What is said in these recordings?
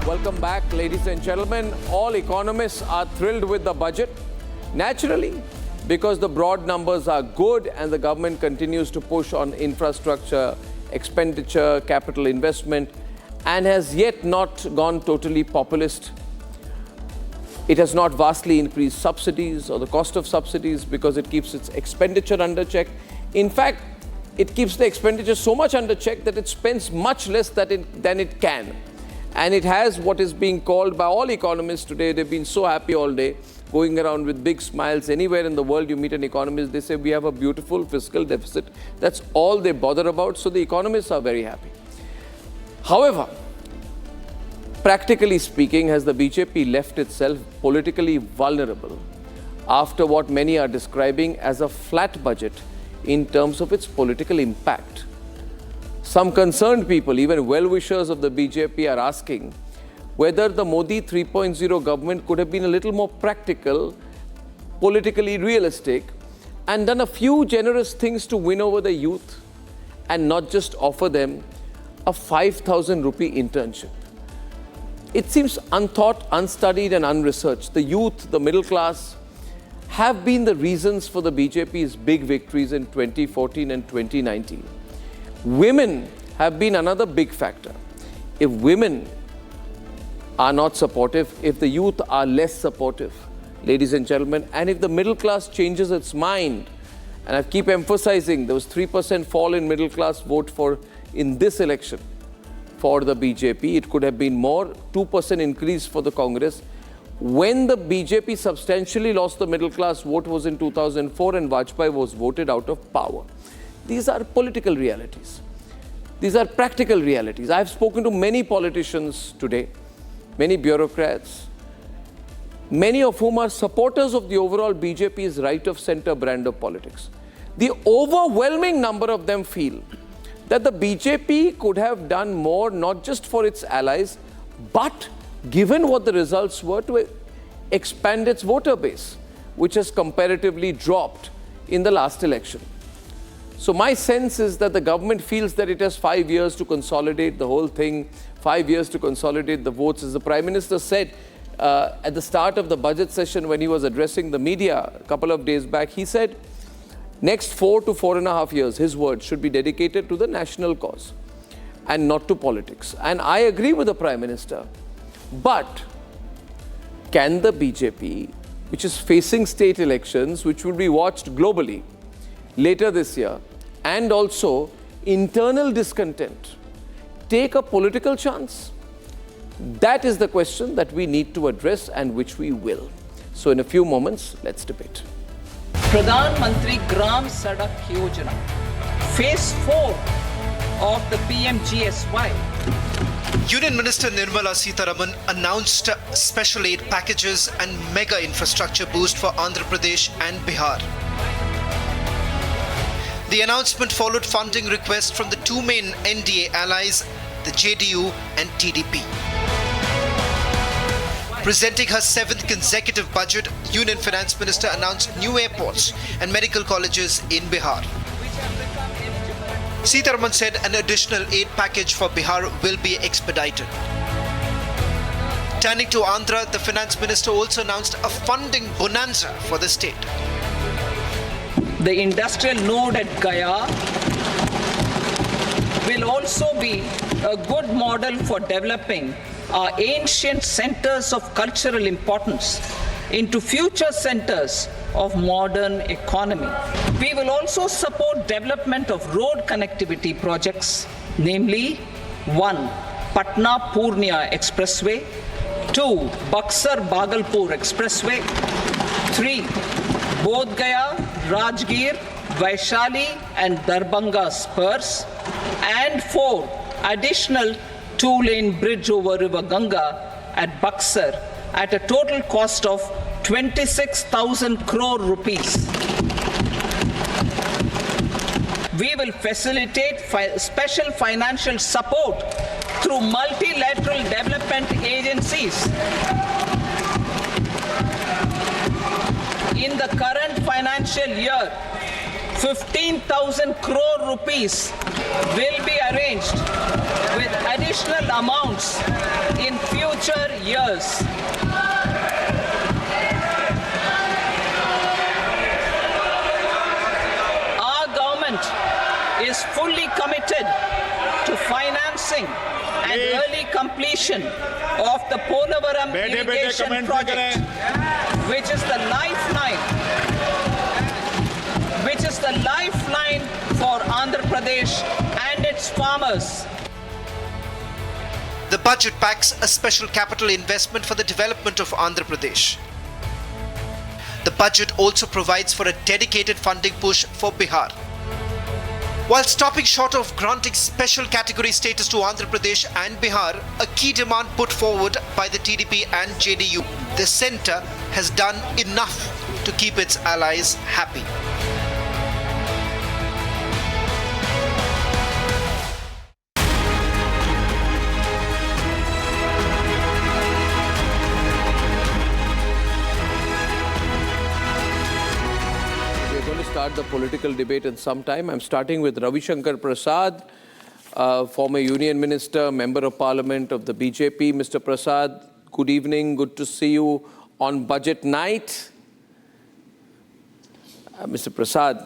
Welcome back, ladies and gentlemen. All economists are thrilled with the budget. Naturally, because the broad numbers are good and the government continues to push on infrastructure, expenditure, capital investment, and has yet not gone totally populist. It has not vastly increased subsidies or the cost of subsidies because it keeps its expenditure under check. In fact, it keeps the expenditure so much under check that it spends much less than it can. And it has what is being called by all economists today. They've been so happy all day, going around with big smiles. Anywhere in the world you meet an economist, they say we have a beautiful fiscal deficit. That's all they bother about. So the economists are very happy. However, practically speaking, has the BJP left itself politically vulnerable after what many are describing as a flat budget in terms of its political impact? Some concerned people, even well-wishers of the BJP, are asking whether the Modi 3.0 government could have been a little more practical, politically realistic, and done a few generous things to win over the youth and not just offer them a 5,000 rupee internship. It seems unthought, unstudied and unresearched. The youth, the middle class, have been the reasons for the BJP's big victories in 2014 and 2019. Women have been another big factor. If women are not supportive, if the youth are less supportive, ladies and gentlemen, and if the middle class changes its mind, and I keep emphasizing there was 3% fall in middle class vote for in this election for the BJP, it could have been more, 2% increase for the Congress. When the BJP substantially lost the middle class vote was in 2004 and Vajpayee was voted out of power. These are political realities. These are practical realities. I have spoken to many politicians today, many bureaucrats, many of whom are supporters of the overall BJP's right of center brand of politics. The overwhelming number of them feel that the BJP could have done more, not just for its allies, but given what the results were, to expand its voter base, which has comparatively dropped in the last election. So my sense is that the government feels that it has 5 years to consolidate the whole thing, 5 years to consolidate the votes. As the Prime Minister said at the start of the budget session when he was addressing the media a couple of days back, he said next 4 to 4.5 years, his words, should be dedicated to the national cause and not to politics. And I agree with the Prime Minister. But can the BJP, which is facing state elections, which will be watched globally later this year, and also internal discontent, take a political chance? That is the question that we need to address and which we will. So in a few moments, let's debate. Pradhan Mantri Gram Sadak Yojana, Phase 4 of the PMGSY. Union Minister Nirmala Sitharaman announced special aid packages and mega infrastructure boost for Andhra Pradesh and Bihar. The announcement followed funding requests from the two main NDA allies, the JDU and TDP. Presenting her 7th consecutive budget, Union Finance Minister announced new airports and medical colleges in Bihar. Sitharaman said an additional aid package for Bihar will be expedited. Turning to Andhra, the Finance Minister also announced a funding bonanza for the state. The industrial node at Gaya will also be a good model for developing our ancient centers of cultural importance into future centers of modern economy. We will also support development of road connectivity projects, namely 1. Patna-Purnia Expressway, 2. Buxar-Bhagalpur Expressway, 3. Bodh Gaya, Rajgir, Vaishali and Darbhanga spurs, and 4. Additional 2-lane bridge over River Ganga at Buxar at a total cost of 26,000 crore rupees. We will facilitate special financial support through multilateral development agencies. In the current financial year, 15,000 crore rupees will be arranged with additional amounts in future future years. Our government is fully committed to financing and early completion of the Polavaram irrigation project, which is the lifeline for Andhra Pradesh and its farmers. The budget packs a special capital investment for the development of Andhra Pradesh. The budget also provides for a dedicated funding push for Bihar. While stopping short of granting special category status to Andhra Pradesh and Bihar, a key demand put forward by the TDP and JDU, the centre has done enough to keep its allies happy. Start the political debate in some time. I'm starting with Ravi Shankar Prasad, former Union Minister, Member of Parliament of the BJP. Mr. Prasad, good evening. Good to see you on budget night. Mr. Prasad,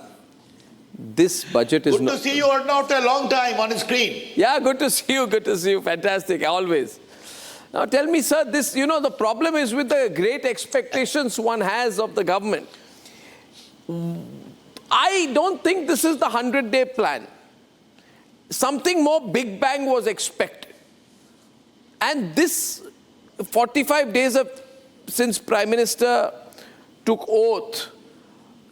this budget is... Good to see you after a long time on the screen. Yeah, good to see you. Good to see you. Fantastic, always. Now tell me, sir, this, the problem is with the great expectations one has of the government. I don't think this is the 100-day plan. Something more big bang was expected. And this 45 days since Prime Minister took oath,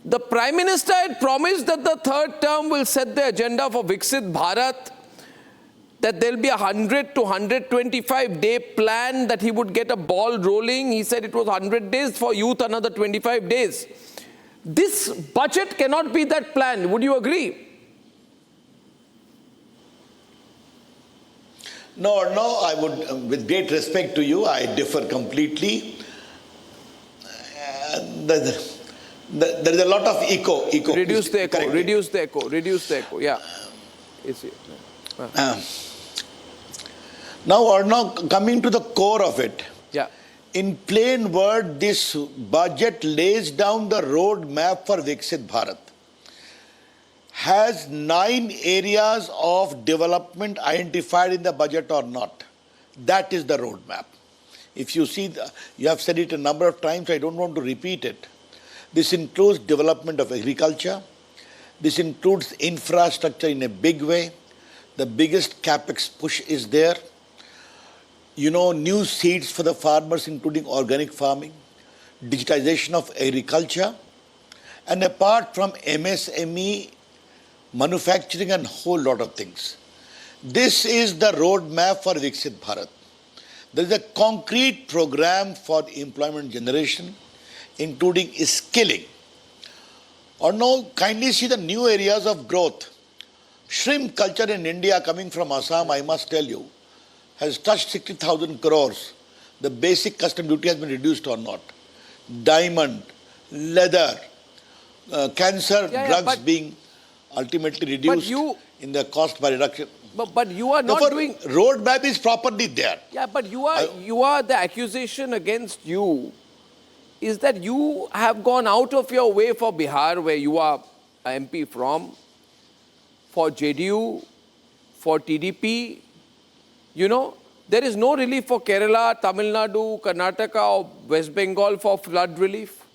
the Prime Minister had promised that the third term will set the agenda for Viksit Bharat, that there'll be a 100 to 125-day plan, that he would get a ball rolling. He said it was 100 days, for youth another 25 days. This budget cannot be that plan. Would you agree? No, I would, with great respect to you, I differ completely. There is a lot of echo. Reduce the echo, yeah. Now, Arnab, coming to the core of it. Yeah. In plain word, this budget lays down the road map for Viksit Bharat. Has 9 areas of development identified in the budget or not? That is the roadmap. If you see, you have said it a number of times, I don't want to repeat it. This includes development of agriculture. This includes infrastructure in a big way. The biggest capex push is there. New seeds for the farmers, including organic farming, digitization of agriculture, and apart from MSME, manufacturing and a whole lot of things. This is the roadmap for Viksit Bharat. There is a concrete program for employment generation, including skilling. Or now, kindly see the new areas of growth. Shrimp culture in India, coming from Assam, I must tell you, has touched 60,000 crores. The basic custom duty has been reduced or not. Diamond, leather, cancer drugs being ultimately reduced in the cost by reduction. But you are not doing... Roadmap is properly there. Yeah, but you are the accusation against you is that you have gone out of your way for Bihar, where you are an MP from, for JDU, for TDP. There is no relief for Kerala, Tamil Nadu, Karnataka or West Bengal for flood relief.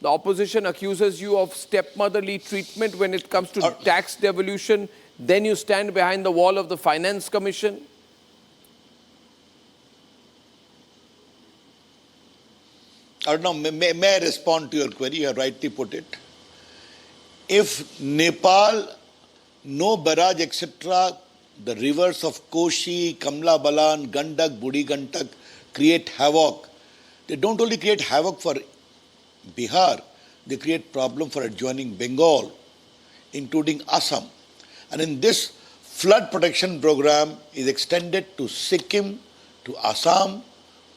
The opposition accuses you of stepmotherly treatment when it comes to tax devolution. Then you stand behind the wall of the Finance Commission. Arnab, may I respond to your query? You have rightly put it. If Nepal, no barrage, etc., the rivers of Koshi, Kamla Balan, Gandak, Budi Gantak create havoc. They don't only create havoc for Bihar, they create problem for adjoining Bengal, including Assam. And in this flood protection program is extended to Sikkim, to Assam,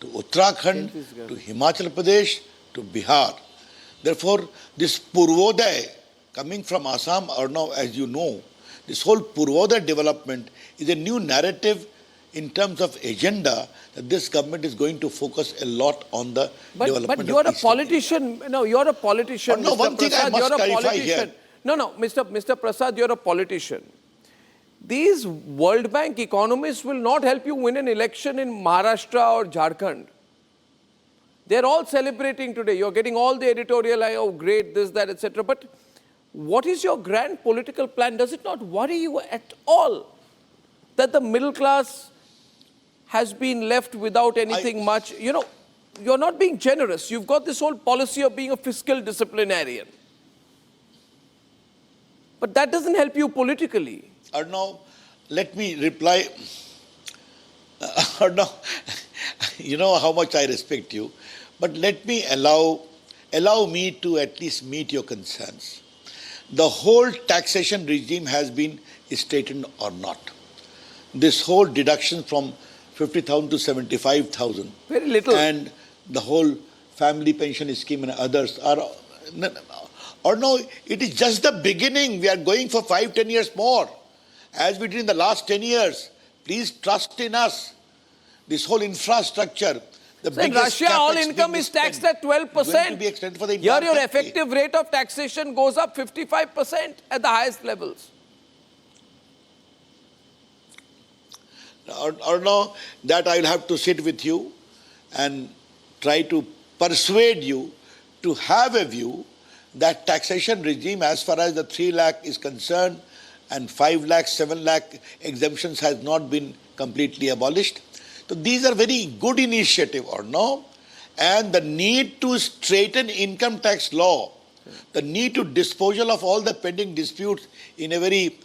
to Uttarakhand, to Himachal Pradesh, to Bihar. Therefore, this Purvodaya coming from Assam, or now, as you know, this whole Purvodaya development is a new narrative in terms of agenda, that this government is going to focus a lot on the development But you're of a Eastern politician. No, you're a politician. Oh, no, Mr. one thing I Prasad, must you're a clarify politician. here. No, Mr. Prasad, you're a politician. These World Bank economists will not help you win an election in Maharashtra or Jharkhand. They're all celebrating today. You're getting all the editorial, oh great, this, that, etc. But what is your grand political plan? Does it not worry you at all that the middle class has been left without anything much? You know, you're not being generous. You've got this whole policy of being a fiscal disciplinarian. But that doesn't help you politically. Arnab, let me reply. Arnab, you know how much I respect you, but let me allow me to at least meet your concerns. The whole taxation regime has been straightened or not. This whole deduction from 50,000 to 75,000. Very little. And the whole family pension scheme and others are, or no, it is just the beginning. We are going for 5-10 years more. As we did in the last 10 years. Please trust in us. This whole infrastructure, the So in biggest Russia, all capex income being is taxed spent at 12%. is going to be extended for the Here, entire your country. effective rate of taxation goes up 55% at the highest levels. Or no, that I will have to sit with you and try to persuade you to have a view that taxation regime as far as the 3 lakh is concerned and 5 lakh, 7 lakh exemptions has not been completely abolished. So these are very good initiative, or no? And the need to straighten income tax law, the need to disposal of all the pending disputes in a very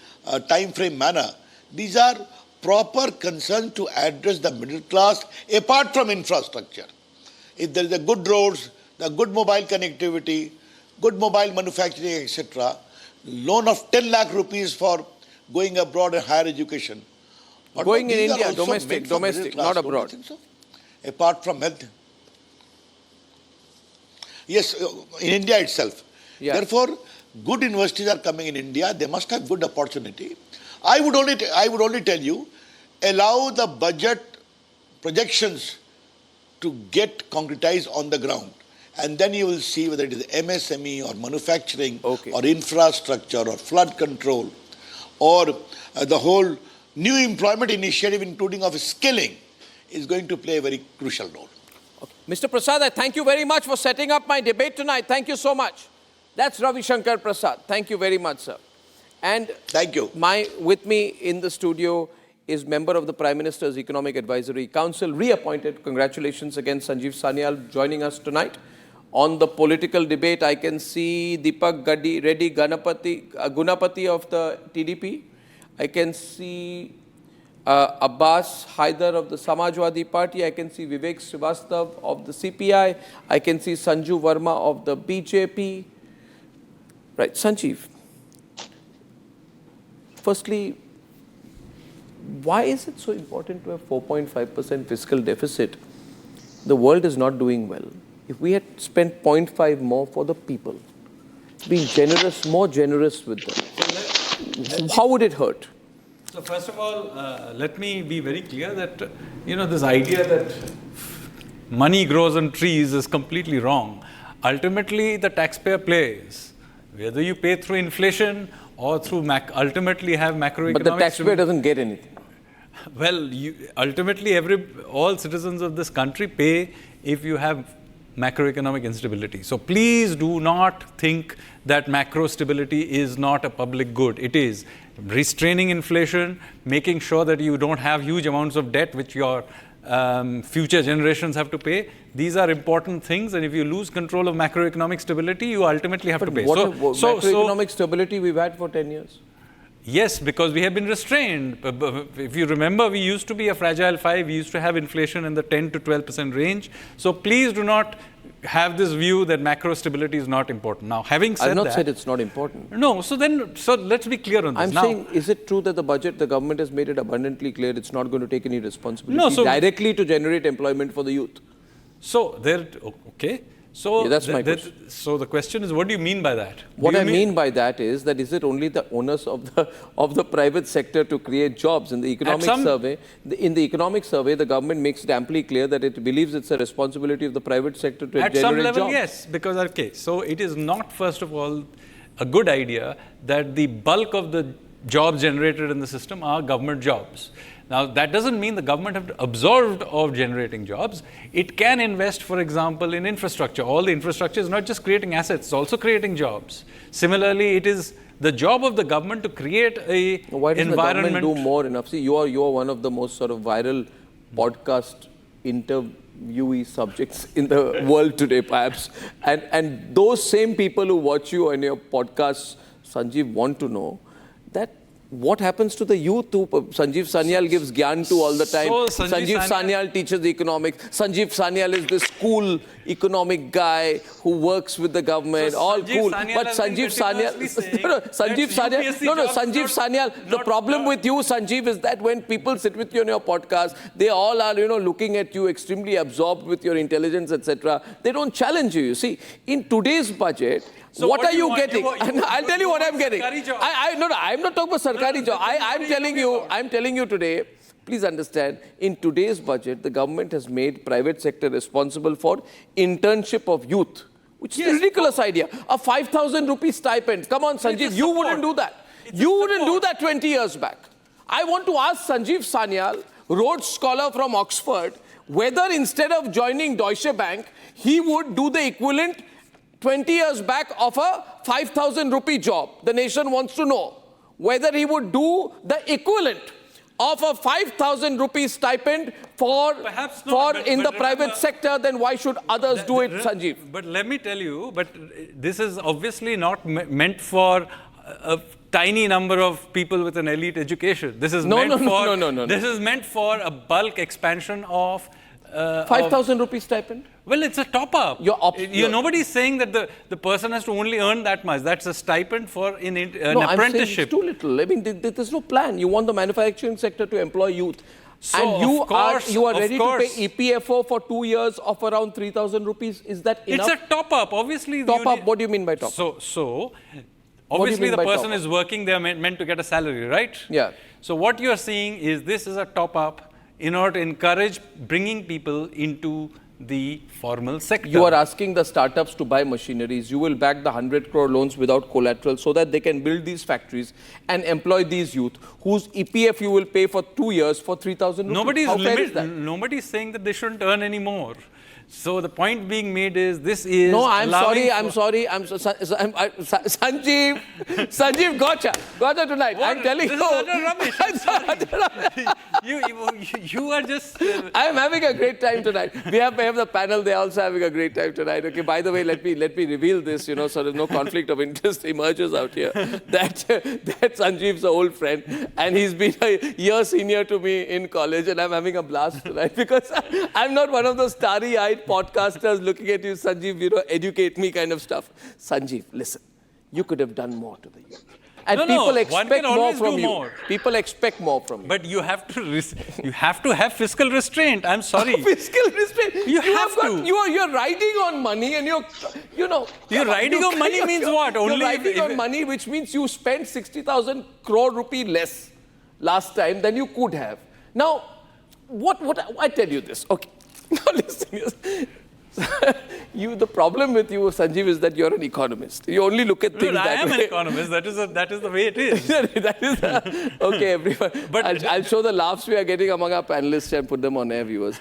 time frame manner, these are proper concerns to address the middle class apart from infrastructure. If there is a good roads, the good mobile connectivity, good mobile manufacturing, etc., loan of 10 lakh rupees for going abroad and higher education. Going in These are India, also domestic, meant for middle domestic, class, not don't you abroad. think so? Apart from health. Yes, in India itself. Yeah. Therefore, good universities are coming in India. They must have good opportunity. I would only tell you, allow the budget projections to get concretized on the ground. And then you will see whether it is MSME or manufacturing or infrastructure or flood control or the whole new employment initiative, including of skilling, is going to play a very crucial role. Okay. Mr. Prasad, I thank you very much for setting up my debate tonight. Thank you so much. That's Ravi Shankar Prasad. Thank you very much, sir. And thank you. With me in the studio is member of the Prime Minister's Economic Advisory Council, reappointed. Congratulations again, Sanjeev Sanyal, joining us tonight. On the political debate, I can see Deepak Reddy Gunapati of the TDP. I can see Abbas Haider of the Samajwadi Party. I can see Vivek Srivastav of the CPI. I can see Sanju Verma of the BJP. Right, Sanjeev. Firstly, why is it so important to have 4.5% fiscal deficit? The world is not doing well. If we had spent 0.5 more for the people, being generous, more generous with them, how would it hurt? So first of all, let me be very clear that, this idea that money grows on trees is completely wrong. Ultimately, the taxpayer pays. Whether you pay through inflation or through ultimately have macroeconomic... But the taxpayer doesn't get anything. Well, ultimately, all citizens of this country pay if you have macroeconomic instability. So please do not think that macro stability is not a public good. It is. Restraining inflation, making sure that you don't have huge amounts of debt which your future generations have to pay. These are important things, and if you lose control of macroeconomic stability, you ultimately have to pay. Macroeconomic stability we've had for 10 years. Yes, because we have been restrained. If you remember, we used to be a fragile 5. We used to have inflation in the 10 to 12% range. So please do not have this view that macro stability is not important. Now, having said that... I've not said it's not important. No, so let's be clear on this. I'm saying, is it true that the budget, the government has made it abundantly clear it's not going to take any responsibility directly to generate employment for the youth? So, So Yeah, that's my question. So the question is, what do you mean by that? What I mean by that is that is it only the onus of the private sector to create jobs? In the economic survey, the government makes it amply clear that it believes it's a responsibility of the private sector to generate jobs. At some level, yes, because okay, so it is not first of all a good idea that the bulk of the jobs generated in the system are government jobs. Now, that doesn't mean the government have absorbed of generating jobs. It can invest, for example, in infrastructure. All the infrastructure is not just creating assets, it's also creating jobs. Similarly, it is the job of the government to create a Why doesn't environment. the government do more enough? See, you are one of the most sort of viral podcast interviewee subjects in the world today, perhaps. And those same people who watch you on your podcasts, Sanjeev, want to know that what happens to the youth who Sanjeev Sanyal gives gyan to all the time? So Sanjeev Sanyal teaches economics. Sanjeev Sanyal is this cool economic guy who works with the government. So all Sanjeev cool. Sanyal But has Sanjeev been Sanjeev Sanyal, the problem with you, Sanjeev, is that when people sit with you on your podcast, they all are, looking at you extremely absorbed with your intelligence, etc. They don't challenge you. You see, in today's budget, So what are do you you want? getting? I'll tell you what I'm getting. Job. I'm not talking about Sarkari job. I'm telling you today, please understand, in today's budget, the government has made private sector responsible for internship of youth, which is a ridiculous idea. A 5,000 rupee stipend. Come on, Sanjeev, you wouldn't do that. You wouldn't do that 20 years back. I want to ask Sanjeev Sanyal, Rhodes Scholar from Oxford, whether instead of joining Deutsche Bank, he would do the equivalent 20 years back of a 5,000 rupee job. The nation wants to know whether he would do the equivalent of a 5,000 rupee stipend for in the private sector. Then why should others do it, Sanjeev? But let me tell you, this is obviously not meant for a tiny number of people with an elite education. This is This is meant for a bulk expansion of 5,000 rupee stipend? Well, it's a top-up. Nobody's saying that the person has to only earn that much. That's a stipend for an apprenticeship. I'm saying it's too little. I mean, there's no plan. You want the manufacturing sector to employ youth. So and you are ready to pay EPFO for 2 years of around 3,000 rupees. Is that enough? It's a top-up. Obviously. Top-up? What do you mean by top-up? So obviously the person is working. They're meant to get a salary, right? Yeah. So what you're seeing is this is a top-up in order to encourage bringing people into the formal sector. You are asking the startups to buy machineries. You will back the 100 crore loans without collateral so that they can build these factories and employ these youth whose EPF you will pay for 2 years for 3,000 rupees. How fair is that? Nobody's saying that they shouldn't earn any more. So the point being made is this is No, I'm sorry. Sanjeev, gotcha tonight. I'm telling you. This is utter rubbish. You are just... I'm having a great time tonight. We have the panel. They're also having a great time tonight. Okay, by the way, let me reveal this, so there's no conflict of interest emerges out here. That Sanjeev's an old friend and he's been a year senior to me in college and I'm having a blast tonight because I'm not one of those starry-eyed podcasters looking at you, Sanjeev, educate me kind of stuff. Sanjeev, listen, you could have done more to the youth. And people expect more from you. People expect more from you. But you have to have fiscal restraint. I'm sorry. Fiscal restraint. You have to. You're riding on money and you're riding on money means what? You're riding on money, which means you spent 60,000 crore rupee less last time than you could have. Now, I tell you this. Okay. Now listen, the problem with you, Sanjeev, is that you're an economist. You only look at things that way. I am an economist. That is the way it is. Okay, everyone. But I'll show the laughs we are getting among our panelists and put them on air, viewers.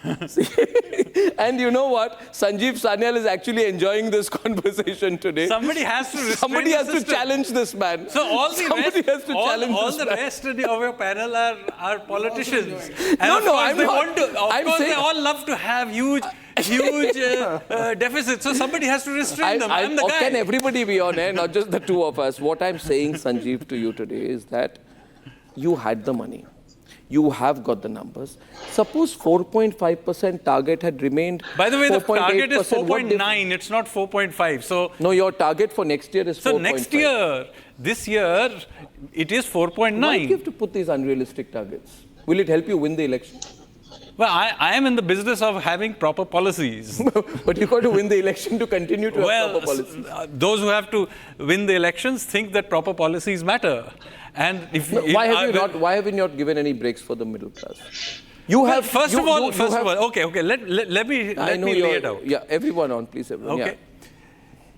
And you know what? Sanjeev Sanyal is actually enjoying this conversation today. Somebody has to challenge this man. So all the rest of your panel are politicians. They all love to have huge deficits. So somebody has to restrain them. I'm the guy. Can everybody be on air, not just the two of us? What I'm saying, Sanjeev, to you today is that you had the money. You have got the numbers. Suppose 4.5% target had remained. By the way, the target is 4.9. It's not 4.5. So no, your target for next year is 4.5. This year, it is 4.9. Why do you have to put these unrealistic targets? Will it help you win the election? Well, I am in the business of having proper policies. But you got to win the election to continue to have proper policies. Those who have to win the elections think that proper policies matter. And if why have you not given any breaks for the middle class? You have first of all, okay. Let me lay it out. Yeah, everyone on, please, everyone. Okay. Yeah.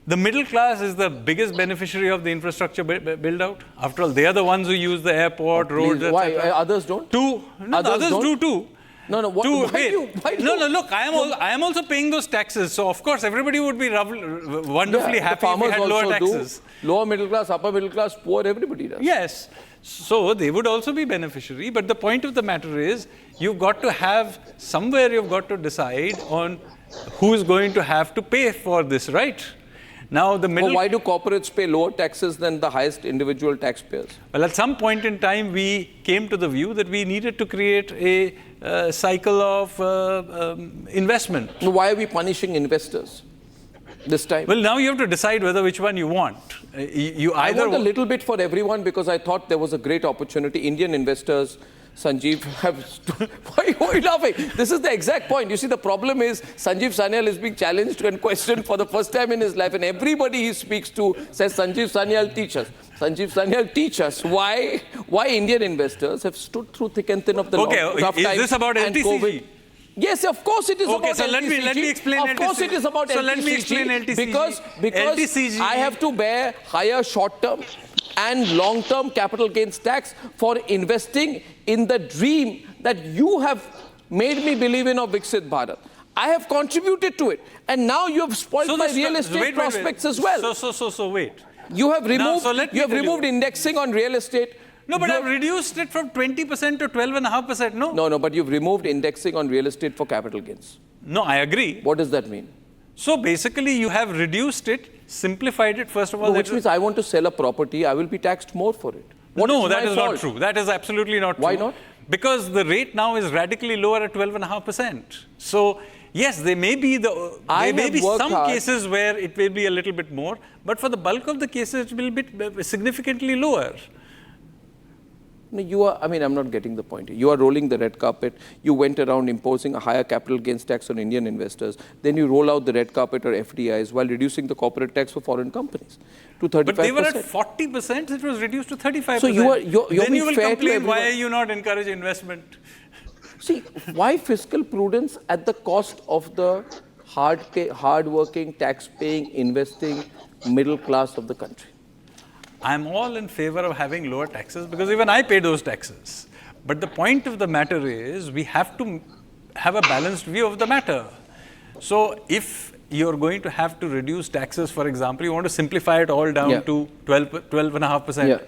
The middle class is the biggest beneficiary of the infrastructure build out. After all, they are the ones who use the airport, roads, etc. Why? Others don't? Others do too. No. Look, I am also paying those taxes. So, of course, everybody would be wonderfully happy if we had lower taxes. Lower middle class, upper middle class, poor, everybody does. Yes. So, they would also be beneficiary. But the point of the matter is, you've got to have, somewhere you've got to decide on who's going to have to pay for this, right? Now, why do corporates pay lower taxes than the highest individual taxpayers? Well, at some point in time, we came to the view that we needed to create a cycle of investment. Why are we punishing investors this time? Well, now you have to decide which one you want. I want a little bit for everyone because I thought there was a great opportunity. Indian investors, Sanjeev, why are you laughing? This is the exact point. You see, the problem is Sanjeev Sanyal is being challenged and questioned for the first time in his life, and everybody he speaks to says, Sanjeev Sanyal, teach us. Sanjeev Sanyal, teach us why Indian investors have stood through thick and thin of the tough times. Is this about LTCG? Yes, of course it is about LTCG. Okay, so let me explain LTCG. Of course it is about LTCG. So let me explain LTCG. Because LTCG, I have to bear higher short-term and long-term capital gains tax for investing in the dream that you have made me believe in of Viksit Bharat. I have contributed to it. And now you have spoiled my real estate prospects as well. So wait. You have removed indexing on real estate. No, but I've reduced it from 20% to 12.5%, no? No, but you've removed indexing on real estate for capital gains. No, I agree. What does that mean? So basically, you have reduced it, simplified it, first of all. Which means I want to sell a property, I will be taxed more for it. No, that is not true. That is absolutely not true. Why not? Because the rate now is radically lower at 12.5%. So, yes, there may be some cases where it may be a little bit more, but for the bulk of the cases, it will be significantly lower. No, I'm not getting the point. You are rolling the red carpet. You went around imposing a higher capital gains tax on Indian investors. Then you roll out the red carpet or FDIs while reducing the corporate tax for foreign companies to 35%. But they were at 40%, it was reduced to 35%. So you're then you will complain, why are you not encouraging investment? See, why fiscal prudence at the cost of the hard-working, tax-paying, investing middle class of the country? I'm all in favor of having lower taxes because even I pay those taxes. But the point of the matter is we have to have a balanced view of the matter. So if you're going to have to reduce taxes, for example, you want to simplify it all down to 12.5%. Yeah.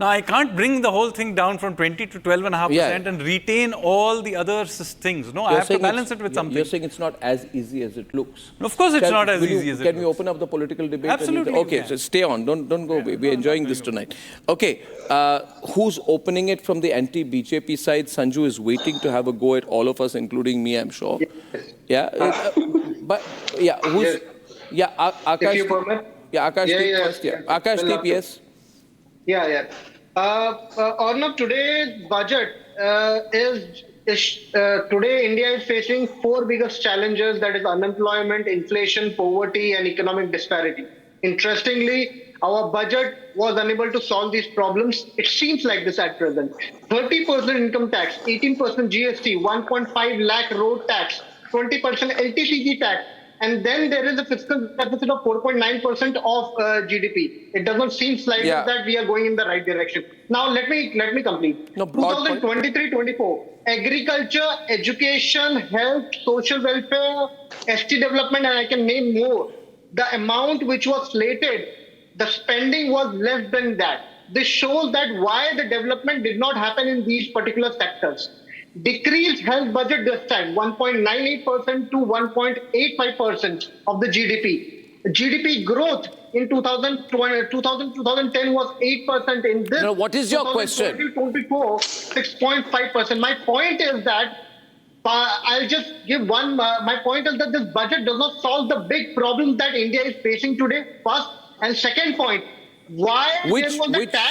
Now, I can't bring the whole thing down from 20 to 12.5% and retain all the other things. No, I have to balance it with something. You're saying it's not as easy as it looks. Of course, it's not as easy as it looks. Can we open up the political debate? Absolutely. Okay, so stay on. Don't go away. We're enjoying this tonight. Okay, who's opening it from the anti-BJP side? Sanju is waiting to have a go at all of us, including me, I'm sure. Yes. Akash. Yeah, Akash. Akash, yes. Arnab, today's budget today India is facing four biggest challenges, that is unemployment, inflation, poverty and economic disparity. Interestingly, our budget was unable to solve these problems. It seems like this at present. 30% income tax, 18% GST, 1.5 lakh road tax, 20% LTCG tax, and then there is a fiscal deficit of 4.9% of GDP. It does not seem like that we are going in the right direction. Now let me complete. 2023-24, agriculture, education, health, social welfare, ST development, and I can name more. The amount which was slated, the spending was less than that. This shows that why the development did not happen in these particular sectors. Decreased health budget this time, 1.98% to 1.85% of the GDP. GDP growth in 2010 was 8%. In this, now, what is your question? 2024, 6.5%. My point is that, I'll just give one, my point is that this budget does not solve the big problems that India is facing today, first. And second point, why which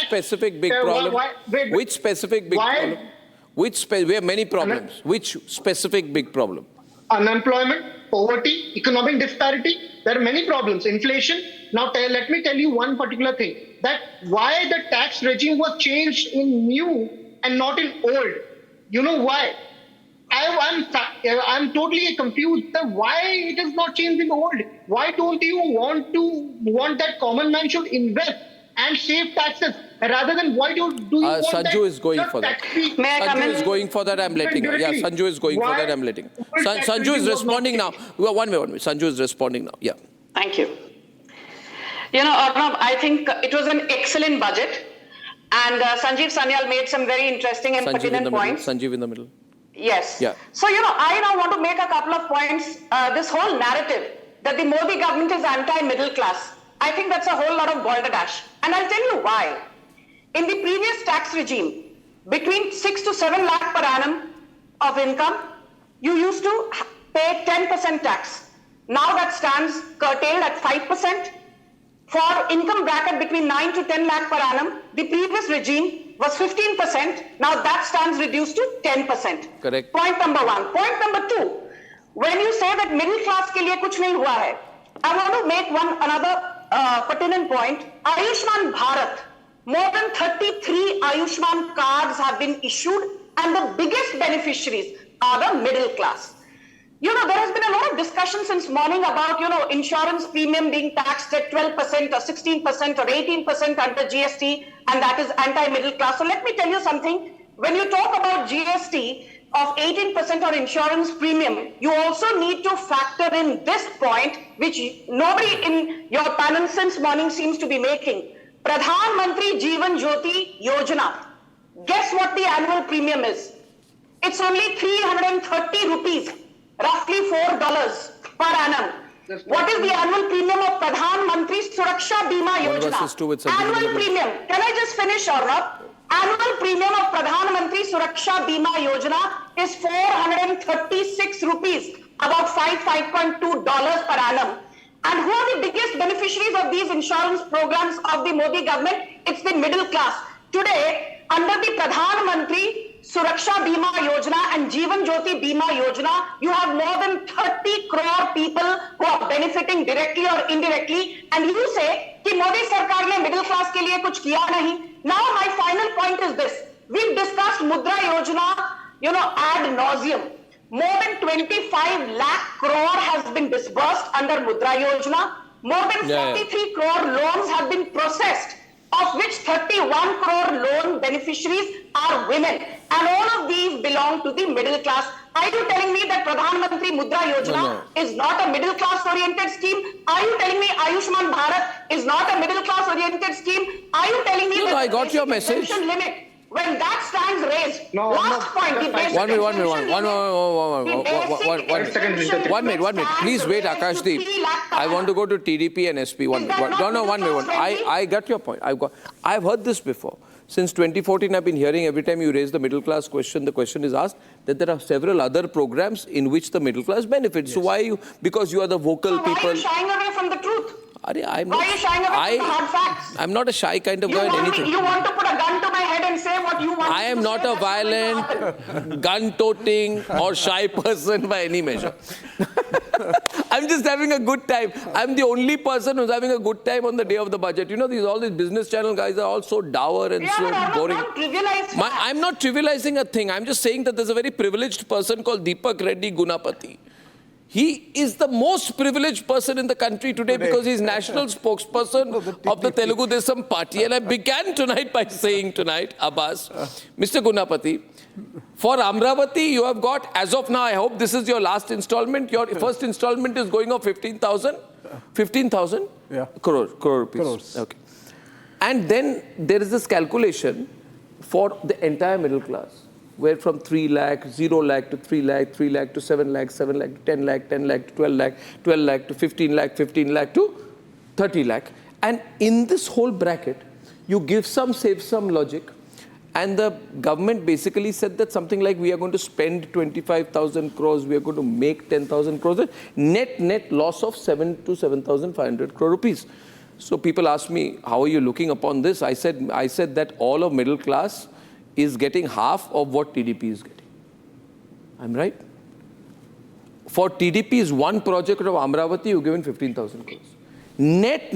specific big problem? Which specific big problem? We have many problems. Which specific big problem? Unemployment, poverty, economic disparity. There are many problems. Inflation. Now, let me tell you one particular thing. That why the tax regime was changed in new and not in old. You know why? I'm totally confused. Why it is not changed in old? Why don't you want that common man should invest and save taxes rather than why do you want Sanju is going for that. Sanju is going for that. I'm letting her. Yeah, Sanju is going for that. I'm letting her. Sanju is responding now. One minute. Sanju is responding now. Yeah. Thank you. You know, Arnab, I think it was an excellent budget, and Sanjeev Sanyal made some very interesting and pertinent points. Sanjeev in the middle. Yes. Yeah. So, you know, I now want to make a couple of points. This whole narrative that the Modi government is anti-middle class, I think that's a whole lot of balderdash. And I'll tell you why. In the previous tax regime, between 6 to 7 lakh per annum of income, you used to pay 10% tax. Now that stands curtailed at 5%. For income bracket between 9 to 10 lakh per annum, the previous regime was 15%. Now that stands reduced to 10%. Correct. Point number one. Point number two, when you say that middle class ke liye kuch nahi hua hai, I want to make another pertinent point. Ayushman Bharat, more than 33 Ayushman cards have been issued, and the biggest beneficiaries are the middle class. You know, there has been a lot of discussion since morning about, you know, insurance premium being taxed at 12% or 16% or 18% under GST, and that is anti-middle class. So let me tell you something. When you talk about GST of 18% or insurance premium, you also need to factor in this point, which nobody in your panel since morning seems to be making. Pradhan Mantri Jeevan Jyoti Yojana. Guess what the annual premium is? It's only 330 rupees. Roughly $4 per annum. What is the annual premium of Pradhan Mantri Suraksha Bima Yojana? Annual premium. Can I just finish, Arnab? Annual premium of Pradhan Mantri Suraksha Bima Yojana is 436 rupees, about $5.2 per annum. And who are the biggest beneficiaries of these insurance programs of the Modi government? It's the middle class. Today, under the Pradhan Mantri Suraksha Bima Yojana and Jeevan Jyoti Bima Yojana, you have more than 30 crore people who are benefiting directly or indirectly, and you say कि Modi सरकार ने middle class के लिए कुछ किया नहीं. Now my final point is this: we've discussed Mudra Yojana, you know, ad nauseum. More than 25 lakh crore has been disbursed under Mudra Yojana. More than 43 crore loans have been processed, of which 31 crore loan beneficiaries are women. And all of these belong to the middle class. Are you telling me that Pradhan Mantri Mudra Yojana is not a middle class oriented scheme? Are you telling me Ayushman Bharat is not a middle class oriented scheme? Are you telling me that I got your message. Limit, when that stands raised, last point, the basic One minute. Please wait, Akashdeep. I want to go to TDP and SP. One minute. I got your point. I've heard this before. Since 2014, I've been hearing every time you raise the middle class question, the question is asked that there are several other programs in which the middle class benefits. Yes. So why you? Because you are the vocal people. Why are you shying away from the truth? I'm why are you shying away from the hard facts? I'm not a shy kind of guy at anything. You want to put a gun to my head and say what you want. I am not a violent, gun-toting or shy person by any measure. I'm just having a good time. I'm the only person who's having a good time on the day of the budget. You know, all these business channel guys are all so dour and so boring. I'm not trivializing a thing. I'm just saying that there's a very privileged person called Deepak Reddy Gunapati. He is the most privileged person in the country today because he's national spokesperson of the Telugu Desam party. And I began tonight by saying Abbas, Mr. Gunapati, for Amravati, you have got, as of now, I hope this is your last installment. Your first installment is going of 15,000? 15,000? Yeah. Crore rupees. Crores. Okay. And then there is this calculation for the entire middle class, where from 3 lakh, 0 lakh to 3 lakh, 3 lakh to 7 lakh, 7 lakh to 10 lakh, 10 lakh to 12 lakh, 12 lakh to 15 lakh, 15 lakh to 30 lakh. And in this whole bracket, you give some, save some logic. And the government basically said that something like we are going to spend 25,000 crores, we are going to make 10,000 crores, net loss of 7 to 7,500 crore rupees. So people ask me, how are you looking upon this? I said that all of middle class is getting half of what TDP is getting. I'm right? For TDP's one project of Amravati, you're given 15,000 crores. Net,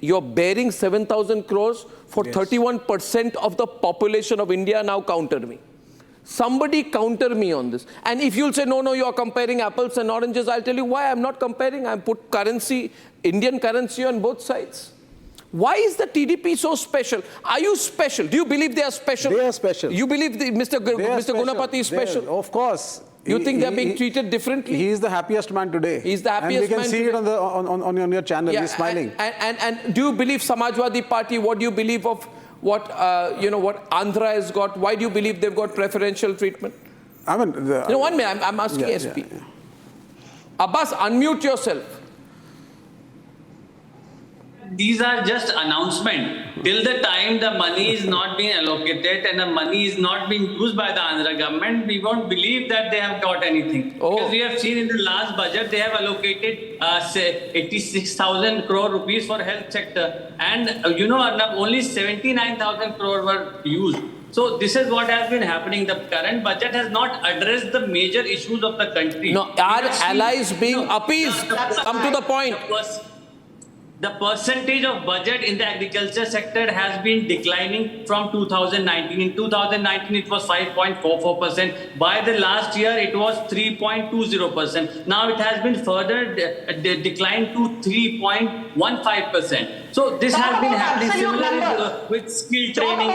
you're bearing 7,000 crores for 31% of the population of India. Now counter me. Somebody counter me on this. And if you'll say, no, you're comparing apples and oranges, I'll tell you why I'm not comparing. I put currency, Indian currency on both sides. Why is the TDP so special? Are you special? Do you believe they are special? They are special. You believe Mr. Gunapati is special? Of course. You think they're being treated differently? He is the happiest man today. He's the happiest man. And we can see it on your channel. He's smiling. And do you believe Samajwadi Party? What do you believe of what what Andhra has got? Why do you believe they've got preferential treatment? I mean, 1 minute. I'm asking SP. Abbas, unmute yourself. These are just announcements. Till the time the money is not being allocated and the money is not being used by the Andhra government, we won't believe that they have got anything. Because we have seen in the last budget, they have allocated 86,000 crore rupees for health sector. And Arnab, only 79,000 crore were used. So this is what has been happening. The current budget has not addressed the major issues of the country. No, are allies being appeased? Come to the point. The percentage of budget in the agriculture sector has been declining from 2019. In 2019, it was 5.44%. By the last year, it was 3.20%. Now it has been further declined to 3.15%. So this has been happening similarly with skill training.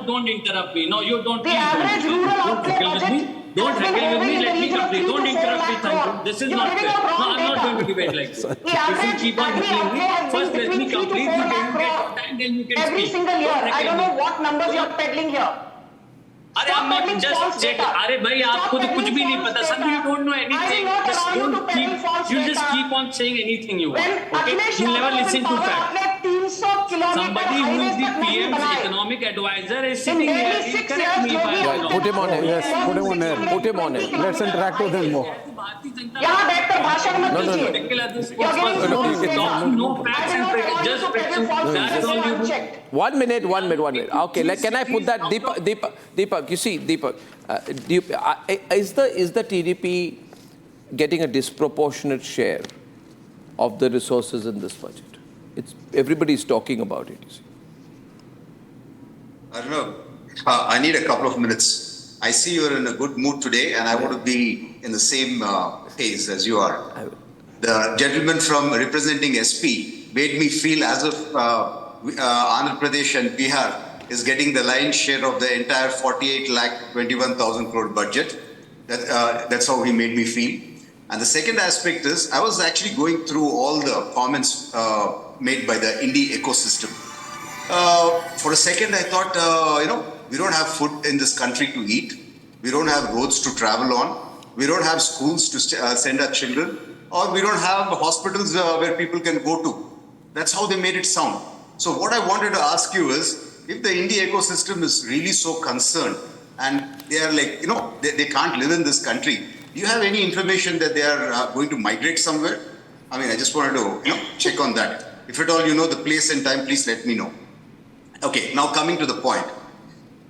Don't interrupt me. No, you don't. The average rural outlay budget. Don't heckle with me, let me complete. Don't interrupt me, thank you. This is not fair. No, I'm not going to debate like this. If you keep on heckling me, first let me complete, you can get your time, then you can speak. Every single year. I don't know what numbers you're peddling here. अरे I'm not just check. अरे भाई आपको तो कुछ भी नहीं पता. Sanju, you don't know anything. Just keep on saying anything you want. Okay? You never listen to facts. Somebody who is the PM's economic advisor is sitting here. He'll correct me by Put him on air. Yes, put him on air. Put him on air. Let's interact with him more. यहाँ बैठकर भाषण मत कीजिए. No facts and figures, just facts. That's all you do. 1 minute. Okay, can I put that? Deepak, you see, Deepak, is the TDP getting a disproportionate share of the resources in this budget? Everybody's talking about it, you see. I don't know. I need a couple of minutes. I see you're in a good mood today, and I want to be in the same phase as you are. The gentleman from representing SP made me feel as if Andhra Pradesh and Bihar is getting the lion's share of the entire 48,21,000 crore budget. That's how he made me feel. And the second aspect is, I was actually going through all the comments made by the indie ecosystem. For a second, I thought, we don't have food in this country to eat. We don't have roads to travel on. We don't have schools to send our children. Or we don't have hospitals where people can go to. That's how they made it sound. So what I wanted to ask you is, if the indie ecosystem is really so concerned and they are like, they can't live in this country, do you have any information that they are going to migrate somewhere? I mean, I just wanted to check on that. If at all you know the place and time, please let me know. Okay, now coming to the point.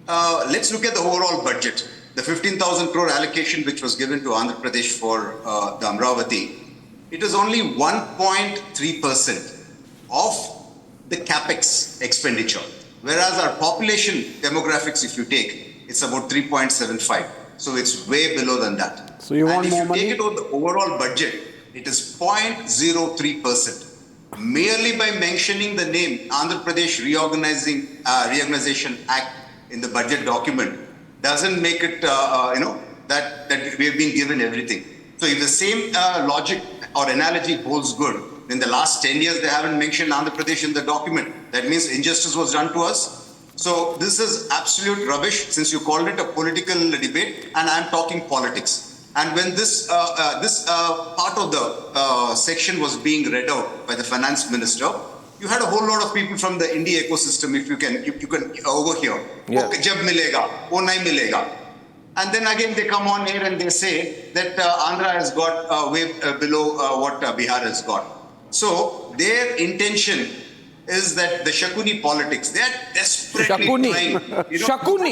Let's look at the overall budget. The 15,000 crore allocation which was given to Andhra Pradesh for the Amravati, it is only 1.3% of the capex expenditure. Whereas our population demographics, if you take, it's about 3.75. So it's way below than that. So you want more money? If you take it on the overall budget, it is 0.03%. Merely by mentioning the name Andhra Pradesh Reorganization Act in the budget document doesn't make it, that we have been given everything. So if the same logic or analogy holds good, then the last 10 years they haven't mentioned Andhra Pradesh in the document. That means injustice was done to us. So this is absolute rubbish, since you called it a political debate, and I'm talking politics. And when this part of the section was being read out by the finance minister, you had a whole lot of people from the indie ecosystem, if you can overhear. Yeah. Okay, jab milega, oh nahi milega. And then again they come on here and they say that Andhra has got way below what Bihar has got. So their intention is that the Shakuni politics, they are desperately Shakuni. trying.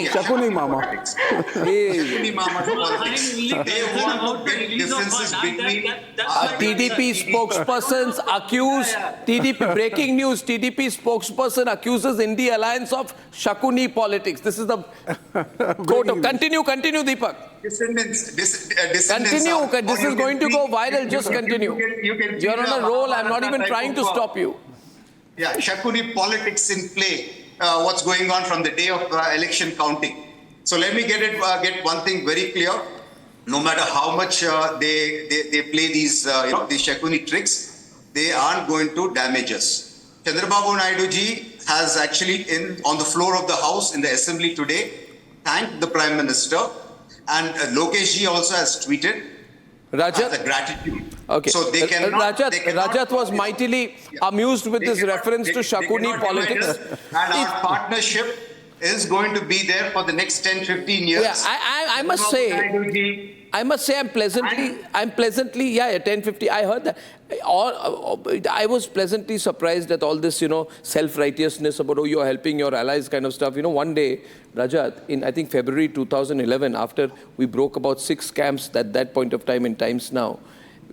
Shakuni Mama. Politics. Shakuni Mama politics. They want to get differences between TDP spokespersons accuse TDP. Breaking news: TDP spokesperson accuses India alliance of Shakuni politics. This is the quote. Continue, Deepak. Descendants Continue. of- This or is you going can to go see- viral. Just continue. You're on a roll. I'm not even trying to stop you. Yeah, Shakuni politics in play. What's going on from the day of election counting? So let me get one thing very clear. No matter how much they play these these Shakuni tricks, they aren't going to damage us. Chandrababu Naidu ji has actually on the floor of the House in the Assembly today thanked the Prime Minister, and Lokesh ji also has tweeted Rajat? the gratitude. Okay. So they cannot. Rajat was mightily amused with this reference to Shakuni politics. And our partnership is going to be there for the next 10-15 years. Yeah, I must say I'm pleasantly, 10-50, I heard that. I was pleasantly surprised at all this, self-righteousness about, you're helping your allies kind of stuff. One day, Rajat, in I think February 2011, after we broke about 6 camps at that point of time in Times Now,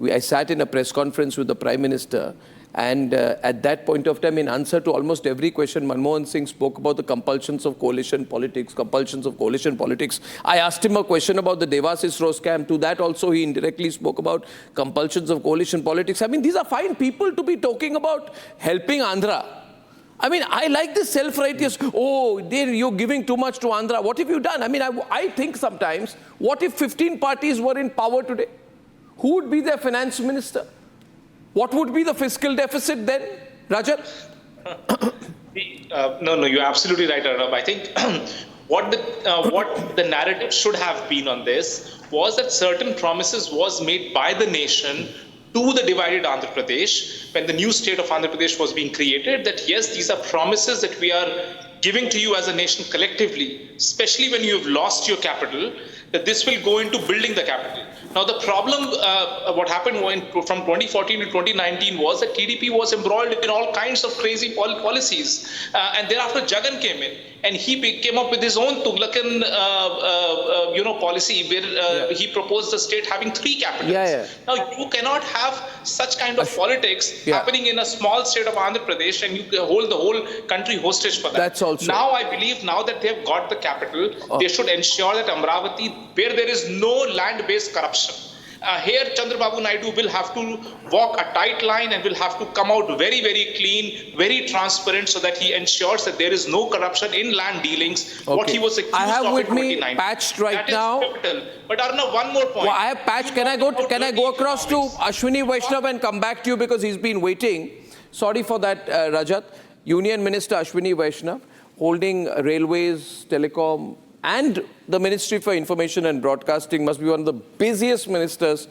I sat in a press conference with the Prime Minister, and at that point of time, in answer to almost every question, Manmohan Singh spoke about the compulsions of coalition politics. I asked him a question about the Devasis Rose camp. To that also, he indirectly spoke about compulsions of coalition politics. I mean, these are fine people to be talking about helping Andhra. I mean, I like this self-righteous, you're giving too much to Andhra. What have you done? I mean, I think sometimes, what if 15 parties were in power today? Who would be their finance minister? What would be the fiscal deficit then, Rajat? No, you're absolutely right, Arnab. I think what the narrative should have been on this was that certain promises was made by the nation to the divided Andhra Pradesh when the new state of Andhra Pradesh was being created, that yes, these are promises that we are giving to you as a nation collectively, especially when you have lost your capital, that this will go into building the capital. Now, the problem, what happened from 2014 to 2019 was that TDP was embroiled in all kinds of crazy policies. And thereafter, Jagan came in and he came up with his own Tughlakan, policy where he proposed the state having 3 capitals. Now, you cannot have such kind of politics happening in a small state of Andhra Pradesh and you hold the whole country hostage for that. That's also. Now, I believe now that they have got the capital, they should ensure that Amravati, where there is no land-based corruption, here Chandrababu Naidu will have to walk a tight line and will have to come out very, very clean, very transparent, so that he ensures that there is no corruption in land dealings. Okay. What he was accused I have of with in me 2019. patched right that is now. Pivotal. But Arnab, one more point. Well, I have patched. Can I go across to Ashwini Vaishnav and come back to you because he's been waiting? Sorry for that, Rajat. Union Minister Ashwini Vaishnav, holding railways, telecom, and the Ministry for Information and Broadcasting, must be one of the busiest ministers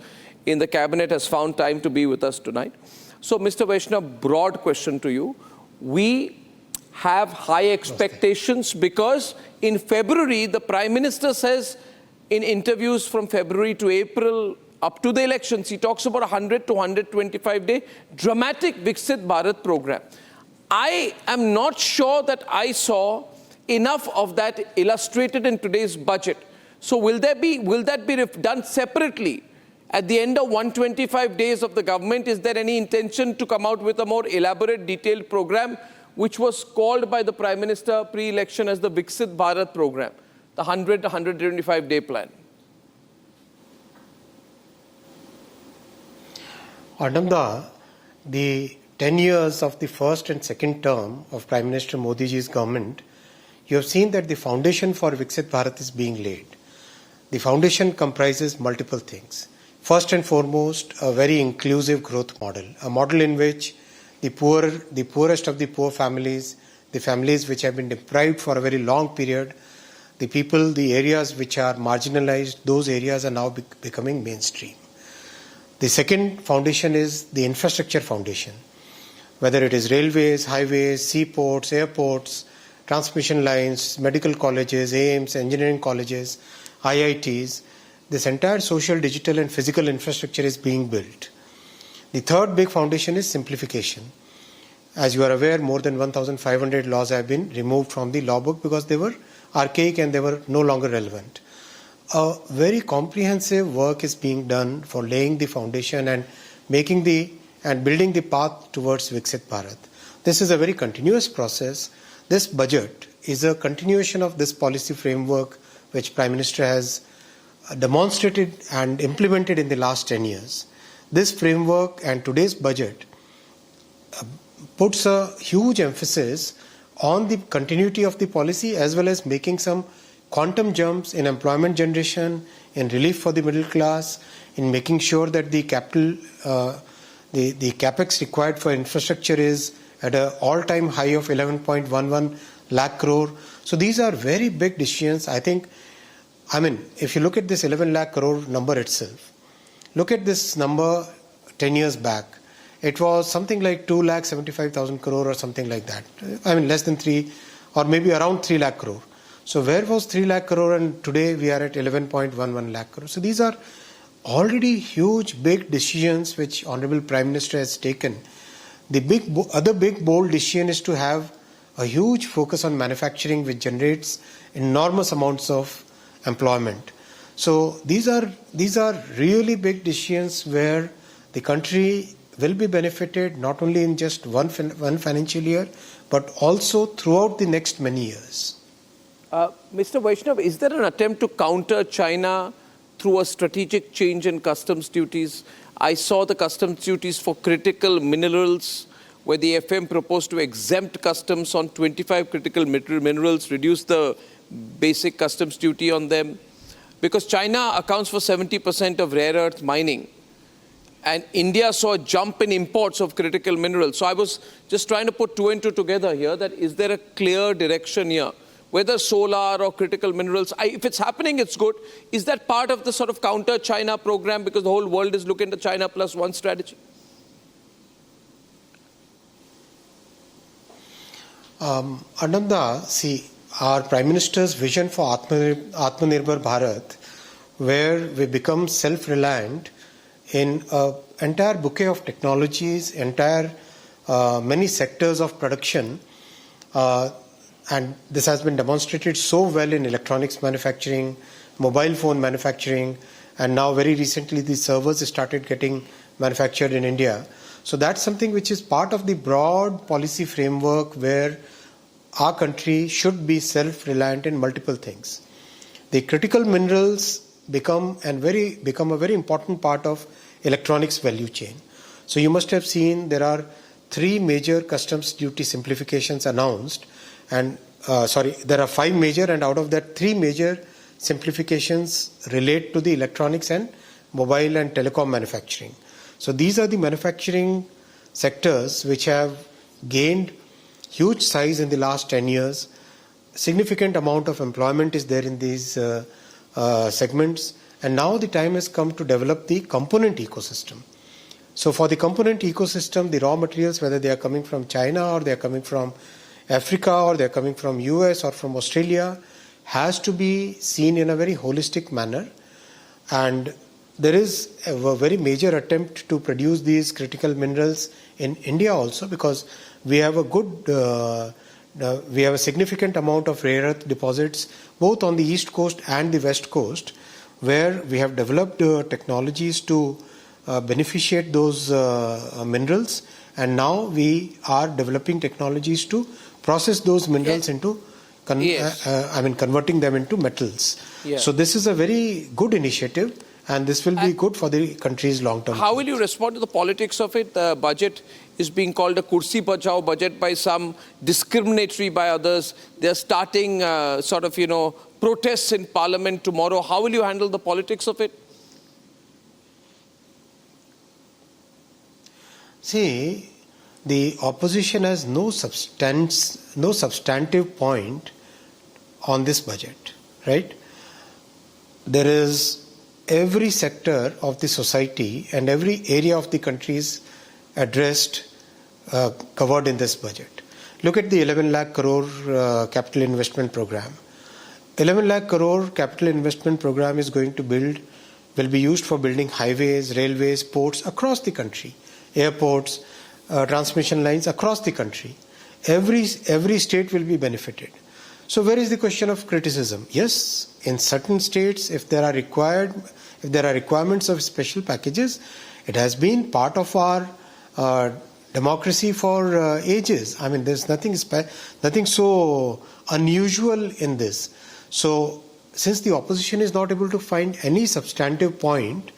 in the cabinet, has found time to be with us tonight. So, Mr. Vaishnav, broad question to you. We have high expectations because in February, the Prime Minister says in interviews from February to April, up to the elections, he talks about 100 to 125-day dramatic Viksit Bharat program. I am not sure that I saw enough of that illustrated in today's budget. So will that be done separately at the end of 125 days of the government? Is there any intention to come out with a more elaborate, detailed program, which was called by the Prime Minister pre-election as the Viksit Bharat program, the 100 to 125-day plan? Arnab, the 10 years of the first and second term of Prime Minister Modi ji's government, you have seen that the foundation for Viksit Bharat is being laid. The foundation comprises multiple things. First and foremost, a very inclusive growth model, a model in which the poorest of the poor families, the families which have been deprived for a very long period, the people, the areas which are marginalized, those areas are now becoming mainstream. The second foundation is the infrastructure foundation, whether it is railways, highways, seaports, airports, transmission lines, medical colleges, AIIMS, engineering colleges, IITs. This entire social, digital and physical infrastructure is being built. The third big foundation is simplification. As you are aware, more than 1,500 laws have been removed from the law book because they were archaic and they were no longer relevant. A very comprehensive work is being done for laying the foundation and building the path towards Viksit Bharat. This is a very continuous process. This budget is a continuation of this policy framework which Prime Minister has demonstrated and implemented in the last 10 years. This framework and today's budget puts a huge emphasis on the continuity of the policy as well as making some quantum jumps in employment generation, in relief for the middle class, in making sure that the capital, the capex required for infrastructure is at an all-time high of 11.11 lakh crore. So these are very big decisions. If you look at this 11 lakh crore number itself, look at this number 10 years back. It was something like 2,75,000 crore or something like that. Less than 3 or maybe around 3 lakh crore. So where was 3 lakh crore and today we are at 11.11 lakh crore. So these are already huge, big decisions which Honorable Prime Minister has taken. The other big, bold decision is to have a huge focus on manufacturing which generates enormous amounts of employment. So these are really big decisions where the country will be benefited not only in just one financial year but also throughout the next many years. Mr. Vaishnav, is there an attempt to counter China through a strategic change in customs duties? I saw the customs duties for critical minerals where the FM proposed to exempt customs on 25 critical minerals, reduce the basic customs duty on them. Because China accounts for 70% of rare earth mining. And India saw a jump in imports of critical minerals. So I was just trying to put two and two together here, that is there a clear direction here? Whether solar or critical minerals, if it's happening, it's good. Is that part of the sort of counter-China program because the whole world is looking at China plus one strategy? Ananda, see, our Prime Minister's vision for Atmanirbhar Bharat, where we become self-reliant in an entire bouquet of technologies, many sectors of production, and this has been demonstrated so well in electronics manufacturing, mobile phone manufacturing, and now very recently the servers started getting manufactured in India. So that's something which is part of the broad policy framework where our country should be self-reliant in multiple things. The critical minerals become a very important part of electronics value chain. So you must have seen there are 3 major customs duty simplifications announced, and there are 5 major, and out of that 3 major simplifications relate to the electronics and mobile and telecom manufacturing. So these are the manufacturing sectors which have gained huge size in the last 10 years. Significant amount of employment is there in these segments, and now the time has come to develop the component ecosystem. So for the component ecosystem, the raw materials, whether they are coming from China or they are coming from Africa or they are coming from US or from Australia, has to be seen in a very holistic manner. And there is a very major attempt to produce these critical minerals in India also, because we have a significant amount of rare earth deposits both on the east coast and the west coast, where we have developed technologies to beneficiate those minerals, and now we are developing technologies to process those minerals into converting them into metals. So this is a very good initiative, and this will be good for the country's long-term. How will you respond to the politics of it? The budget is being called a Kursi Bachao budget by some, discriminatory by others. They're starting protests in Parliament tomorrow. How will you handle the politics of it? See, the opposition has no substantive point on this budget, right? There is every sector of the society and every area of the country is addressed, covered in this budget. Look at the 11 lakh crore capital investment program. 11 lakh crore capital investment program will be used for building highways, railways, ports across the country, airports, transmission lines across the country. Every state will be benefited. So where is the question of criticism? Yes, in certain states, if there are requirements of special packages, it has been part of our democracy for ages. I mean, there's nothing so unusual in this. So since the opposition is not able to find any substantive point,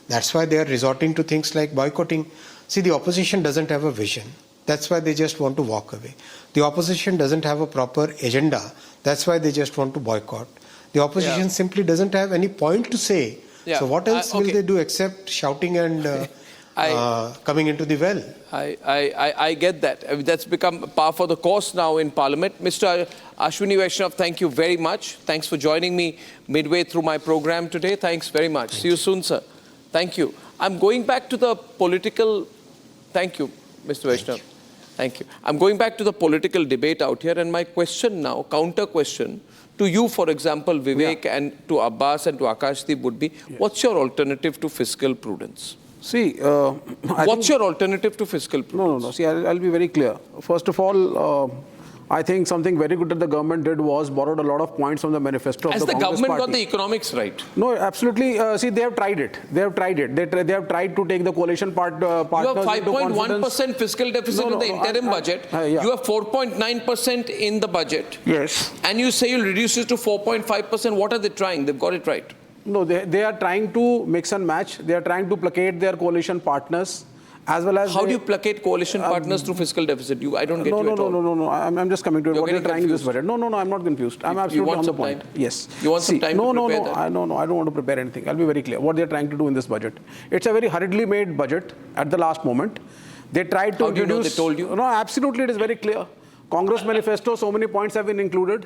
that's why they are resorting to things like boycotting. See, the opposition doesn't have a vision. That's why they just want to walk away. The opposition doesn't have a proper agenda. That's why they just want to boycott. The opposition simply doesn't have any point to say. So what else will they do except shouting and coming into the well? I get that. I mean, that's become par for the course now in Parliament. Mr. Ashwini Vaishnav, thank you very much. Thanks for joining me midway through my program today. Thanks very much. See you soon, sir. Thank you. I'm going back to the political... Thank you, Mr. Vaishnav. Thank you. I'm going back to the political debate out here, and my question now, counter question, to you, for example, Vivek, and to Abbas and to Akashdeep would be, what's your alternative to fiscal prudence? See, what's your alternative to fiscal prudence? No. See, I'll be very clear. First of all, I think something very good that the government did was borrowed a lot of points from the manifesto of the Congress government party. got the economics right? No, absolutely. See, they have tried it. They have tried to take the coalition partners. You have 5.1% fiscal deficit in the interim budget. You have 4.9% in the budget. Yes. And you say you'll reduce it to 4.5%. What are they trying? They've got it right. No, they are trying to mix and match. They are trying to placate their coalition partners. As well as how do you placate coalition partners through fiscal deficit? I don't get you at all. No. I'm just coming to it. What they're trying this budget. No, I'm not confused. I'm absolutely on the point. Yes. You want some time to prepare that? No, I don't want to prepare anything. I'll be very clear. What they're trying to do in this budget. It's a very hurriedly made budget at the last moment. They tried to introduce... How do you know they told you? No, absolutely, it is very clear. Congress manifesto, so many points have been included.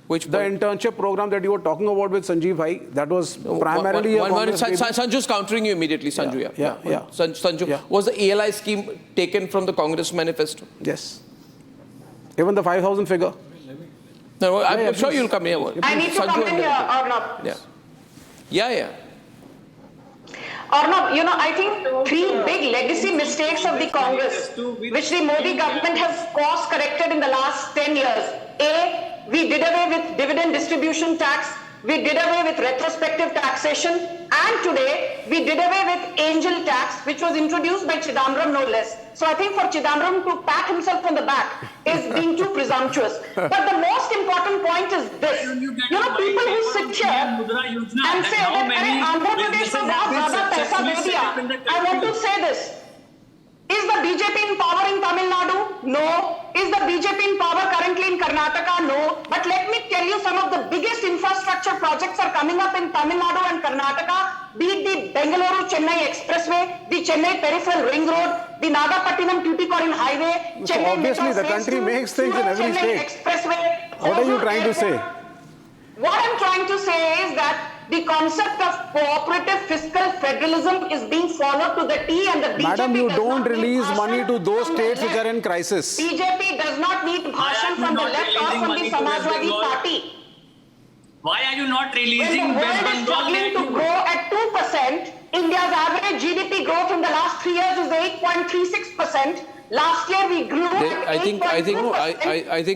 Which the internship program that you were talking about with Sanjeev Bhai, that was primarily Sanju's countering you immediately, Sanju. Yeah. Sanju, was the ELI scheme taken from the Congress manifesto? Yes. Even the 5,000 figure. No, I'm sure you'll come here. I need to come in here, Arnab. Yeah. Arnab, I think three big legacy mistakes of the Congress, which the Modi government has course corrected in the last 10 years. A, we did away with dividend distribution tax, we did away with retrospective taxation, and today we did away with angel tax, which was introduced by Chidambaram no less. So I think for Chidambaram to pat himself on the back is being too presumptuous. But the most important point is this. People who sit here and say that Andhra Pradesh ko bahut zyada paisa de diya. I want to say this. Is the BJP in power in Tamil Nadu? No. Is the BJP in power currently in Karnataka? No. But let me tell you, some of the biggest infrastructure projects are coming up in Tamil Nadu and Karnataka, be it the Bengaluru-Chennai Expressway, the Chennai Peripheral Ring Road, the Nagapattinam-Tuticorin Highway, so obviously the country makes things in every state. Expressway. What are you trying to say? What I'm trying to say is that the concept of cooperative fiscal federalism is being followed to the T, and the BJP Madam, you don't release money to those states which are in crisis. BJP does not need bhashan from the left or from the Samajwadi Party. Why are you not releasing? When the world is struggling to grow at 2%, India's average GDP growth in the last 3 years is 8.36%. Last year we grew at I think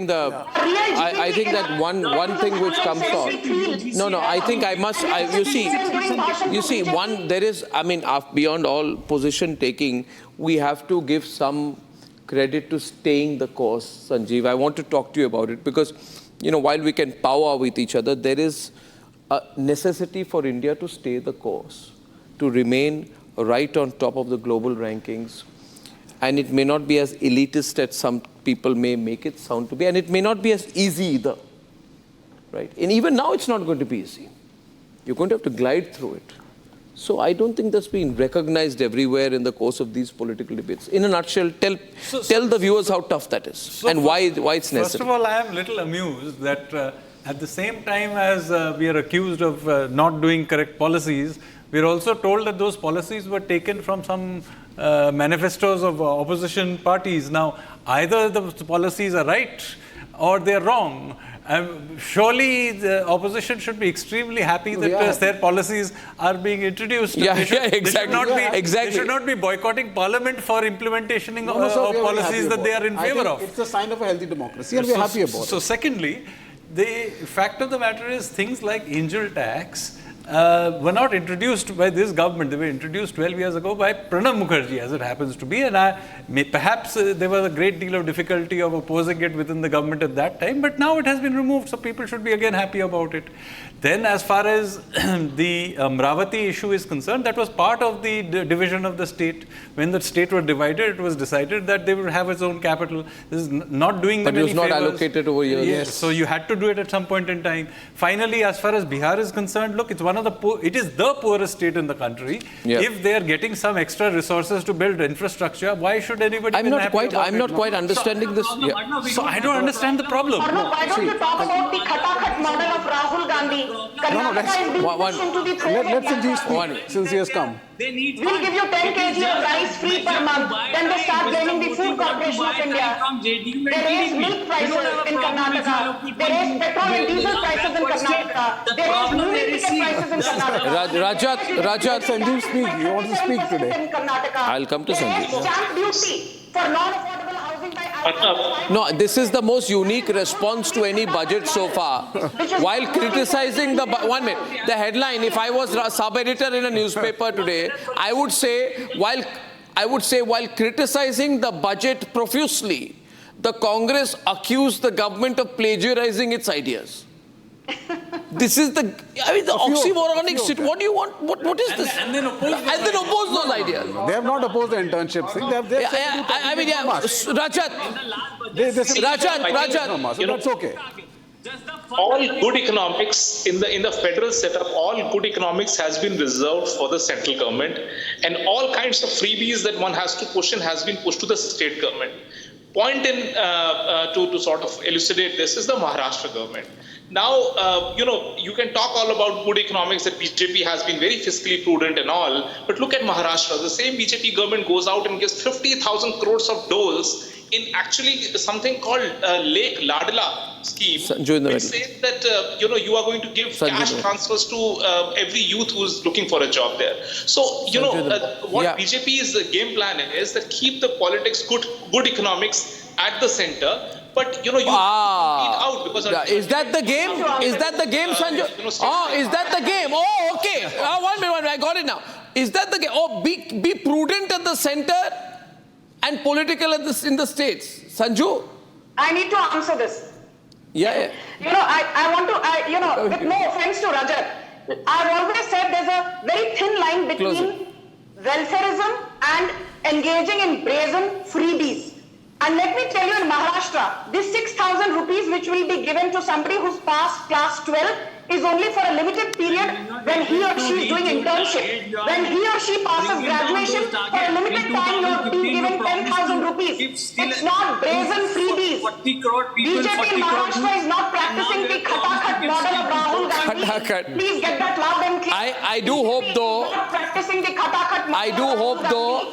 that one thing which comes on. No, I think I must. You see, there is. I mean, beyond all position taking, we have to give some credit to staying the course, Sanjeev. I want to talk to you about it because, while we can power with each other, there is a necessity for India to stay the course, to remain right on top of the global rankings. And it may not be as elitist as some people may make it sound to be. And it may not be as easy either. Right? And even now, it's not going to be easy. You're going to have to glide through it. So I don't think that's being recognized everywhere in the course of these political debates. In a nutshell, tell the viewers how tough that is and why it's necessary. First of all, I am a little amused that at the same time as we are accused of not doing correct policies, we are also told that those policies were taken from some manifestos of opposition parties. Now, either the policies are right or they're wrong. Surely the opposition should be extremely happy that their policies are being introduced. Exactly. They should not be boicotting Parliament for implementation of policies that they are in favor of. It's a sign of a healthy democracy, and we're happy about it. So secondly, the fact of the matter is things like angel tax were not introduced by this government. They were introduced 12 years ago by Pranab Mukherjee, as it happens to be. And perhaps there was a great deal of difficulty of opposing it within the government at that time. But now it has been removed, so people should be again happy about it. Then as far as the Amravati issue is concerned, that was part of the division of the state. When the state was divided, it was decided that they would have its own capital. This is not doing them any favors. But it was not allocated over years. Yes, so you had to do it at some point in time. Finally, as far as Bihar is concerned, look, it's it is the poorest state in the country. Yeah. If they are getting some extra resources to build infrastructure, why should anybody I'm not quite understanding this. So I don't understand the problem. Arnab, why don't you talk about the Khatakhat model of Rahul Gandhi? Karnataka is being pushed into the throat. Let Sanjeev speak, since he has come. We'll give you 10 kg of rice free per month. Then they start blaming the Food Corporation of India. They raise milk prices in Karnataka. They raise petrol and diesel prices in Karnataka. They raise movie ticket prices in Karnataka. Rajat, Sanjeev speak. You want to speak today? I'll come to Sanjeev. They raise stamp duty for non-affordable housing by No, this is the most unique response to any budget so far. While criticizing the headline, if I was a sub-editor in a newspaper today, I would say while criticizing the budget profusely, the Congress accused the government of plagiarizing its ideas. This is the oxymoronic shit. What do you want? What is this? And then oppose those ideas. They have not opposed the internship thing. Rajat. That's okay. All good economics in the federal setup, all good economics has been reserved for the central government, and all kinds of freebies that one has to push in has been pushed to the state government. Point in to sort of elucidate this is the Maharashtra government. Now, you can talk all about good economics, that BJP has been very fiscally prudent and all, but look at Maharashtra. The same BJP government goes out and gives 50,000 crores of doles in actually something called Lake Ladla scheme, which says that you are going to give cash transfers to every youth who is looking for a job there. So what BJP's game plan is that keep the politics good economics at the center. But you out because is that the game? Is that the game, Sanjay? Is that the game? Oh, okay. 1 minute, I got it now. Is that the game? Oh, be prudent at the center and political in the states. Sanju? I need to answer this. Yeah. I want to, with no offense to Rajat, I've always said there's a very thin line between welfareism and engaging in brazen freebies. And let me tell you, in Maharashtra, this 6,000 rupees which will be given to somebody who's passed class 12 is only for a limited period when he or she is doing internship. When he or she passes graduation, for a limited time you're being given 10,000 rupees. It's not brazen freebies. BJP in Maharashtra is not practicing the Khatakhat model of Rahul Gandhi. Please get that loud and clear. I do hope though. Not practicing the Khatakhat model.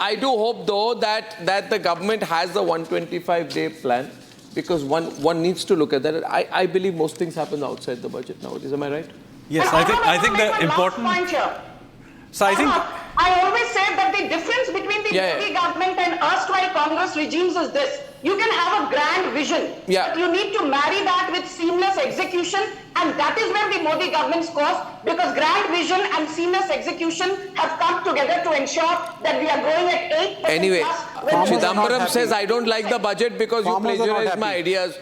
I do hope though that the government has the 125-day plan. Because one needs to look at that. I believe most things happen outside the budget nowadays. Am I right? Yes, I think the important. So I always say that the difference between the Modi government and erstwhile Congress regimes is this: you can have a grand vision, but you need to marry that with seamless execution, and that is where the Modi government scores. Because grand vision and seamless execution have come together to ensure that we are growing at 8%. Anyway, Chidambaram says, I don't like the budget because you plagiarized my ideas.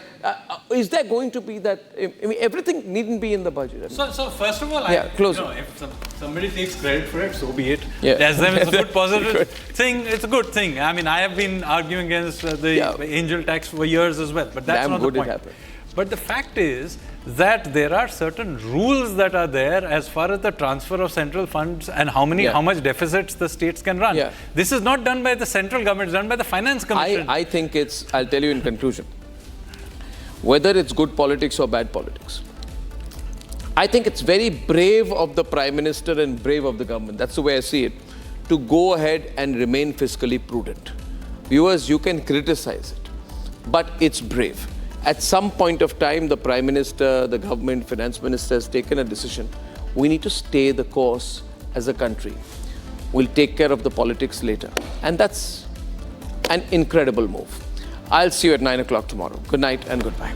Is there going to be that? I mean, everything needn't be in the budget. So first of all, if somebody takes credit for it, so be it. As them, it's a good positive thing. It's a good thing. I mean, I have been arguing against the angel tax for years as well, but that's not the point. But the fact is that there are certain rules that are there as far as the transfer of central funds and how much deficits the states can run. This is not done by the central government, it's done by the Finance Commission. I think I'll tell you in conclusion, whether it's good politics or bad politics, I think it's very brave of the Prime Minister and brave of the government, that's the way I see it, to go ahead and remain fiscally prudent. Viewers, you can criticize it, but it's brave. At some point of time, the Prime Minister, the government, Finance Minister has taken a decision. We need to stay the course as a country. We'll take care of the politics later. And that's an incredible move. I'll see you at 9 o'clock tomorrow. Good night and goodbye.